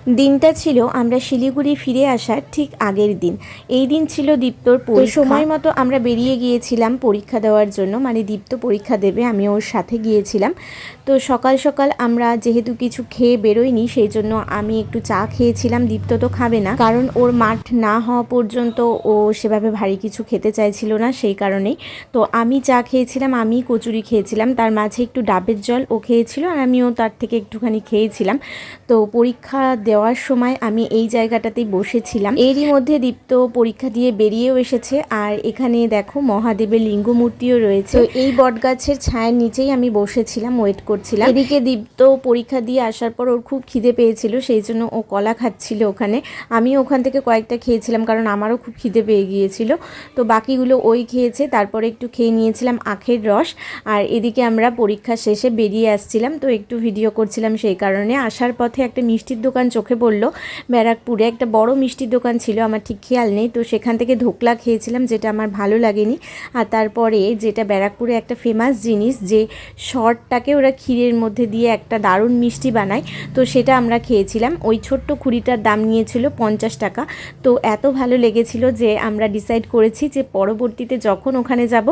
দিনটা ছিল আমরা শিলিগুড়ি ফিরে আসার ঠিক আগের দিন। এই দিন ছিল দীপ্তর পরীক্ষা। সময় মতো আমরা বেরিয়ে গিয়েছিলাম পরীক্ষা দেওয়ার জন্য, মানে দীপ্ত পরীক্ষা দেবে, আমি ওর সাথে গিয়েছিলাম। তো সকাল সকাল আমরা যেহেতু কিছু খেয়ে বেরোইনি, সেই জন্য আমি একটু চা খেয়েছিলাম। দীপ্ত তো খাবে না, কারণ ওর মাঠ না হওয়া পর্যন্ত ও সেভাবে ভারী কিছু খেতে চাইছিল না, সেই কারণেই। তো আমি চা খেয়েছিলাম, আমি কচুরি খেয়েছিলাম, তার মাঝে একটু ডাবের জল ও খেয়েছিল, আর আমিও তার থেকে একটুখানি খেয়েছিলাম। তো পরীক্ষা দেওয়ার সময় আমি এই জায়গাটাতেই বসেছিলাম। এরই মধ্যে দীপ্ত পরীক্ষা দিয়ে বেরিয়েও এসেছে। আর এখানে দেখো মহাদেবের লিঙ্গ মূর্তিও রয়েছে। তো এই বটগাছের ছায়ার নিচেই আমি বসেছিলাম, ওয়েট করছিলাম। এদিকে দীপ্ত পরীক্ষা দিয়ে আসার পর ওর খুব খিদে পেয়েছিল, সেই জন্য ও কলা খাচ্ছিল ওখানে। আমি ওখান থেকে কয়েকটা খেয়েছিলাম, কারণ আমারও খুব খিদে পেয়ে গিয়েছিল। তো বাকিগুলো ওই খেয়েছে, তারপরে একটু খেয়ে নিয়েছিলাম আখের রস। আর এদিকে আমরা পরীক্ষা শেষে বেরিয়ে আসছিলাম, তো একটু ভিডিও করছিলাম। সেই কারণে আসার পথে একটা মিষ্টির দোকান চোখে পড়লো। ব্যারাকপুরে একটা বড় মিষ্টির দোকান ছিল, আমার ঠিক খেয়াল নেই। তো সেখান থেকে ধোকলা খেয়েছিলাম, যেটা আমার ভালো লাগেনি। আর তারপরে যেটা ব্যারাকপুরে একটা ফেমাস জিনিস, যে শর্টটাকে ওরা ক্ষীরের মধ্যে দিয়ে একটা দারুণ মিষ্টি বানায়, তো সেটা আমরা খেয়েছিলাম। ওই ছোট্ট খুঁড়িটার দাম নিয়েছিল 50 টাকা। তো এত ভালো লেগেছিল যে আমরা ডিসাইড করেছি যে পরবর্তীতে যখন ওখানে যাব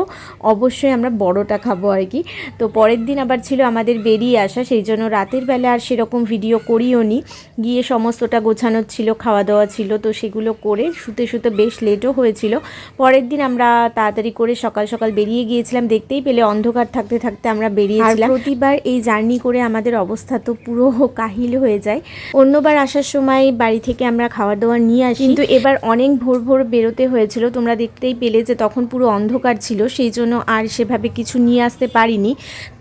অবশ্যই আমরা বড়টা খাবো আর কি। তো পরের দিন আবার ছিল আমাদের বেরিয়ে আসা, সেই জন্য রাতের বেলা আর সেরকম ভিডিও করিও নি। গিয়ে সমস্তটা গোছানোর ছিল, খাওয়া দাওয়া ছিল, তো সেগুলো করে শুতে শুতে বেশ লেটও হয়েছিল। পরের দিন আমরা তাড়াতাড়ি করে সকাল সকাল বেরিয়ে গিয়েছিলাম। দেখতেই পেলে অন্ধকার থাকতে থাকতে আমরা বেরিয়েছিলাম। প্রতিবার এই জার্নি করে আমাদের অবস্থা তো পুরো কাহিল হয়ে যায়। অন্যবার আসার সময় বাড়ি থেকে আমরা খাবার দাবার নিয়ে আসি, কিন্তু এবার অনেক ভোর ভোর বেরোতে হয়েছিল। তোমরা দেখতেই পেলে যে তখন পুরো অন্ধকার ছিল, সেই জন্য আর সেভাবে কিছু নিয়ে আসতে পারিনি।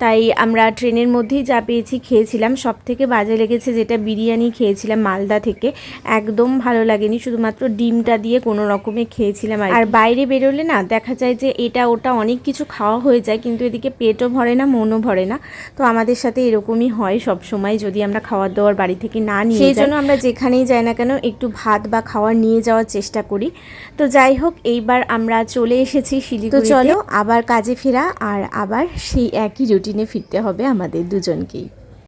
তাই আমরা ট্রেনের মধ্যেই যা পেয়েছি খেয়েছিলাম। সব থেকে বাজে লেগেছে যেটা বিরিয়ানি খেয়েছিলাম মালদা থেকে, একদম ভালো লাগেনি, শুধুমাত্র ডিমটা দিয়ে কোনো রকমে খেয়েছিলাম। আর বাইরে বেরোলে না দেখা যায় যে এটা ওটা অনেক কিছু খাওয়া হয়ে যায়, কিন্তু এদিকে পেটও ভরে না, মনও ভরে না। তো আমাদের সাথে এরকমই হয় সব সময়, যদি আমরা খাওয়ার দাওয়ার বাড়ি থেকে না নিয়ে যাই। সেই জন্য আমরা যেখানেই যাই না কেন একটু ভাত বা খাওয়ার নিয়ে যাওয়ার চেষ্টা করি। তো যাই হোক, এইবার আমরা চলে এসেছি শিলিগুড়িতে। তো চলো আবার কাজে ফেরা, আর আবার সেই একই রুটিনে ফিরতে হবে আমাদের দুজনকেই।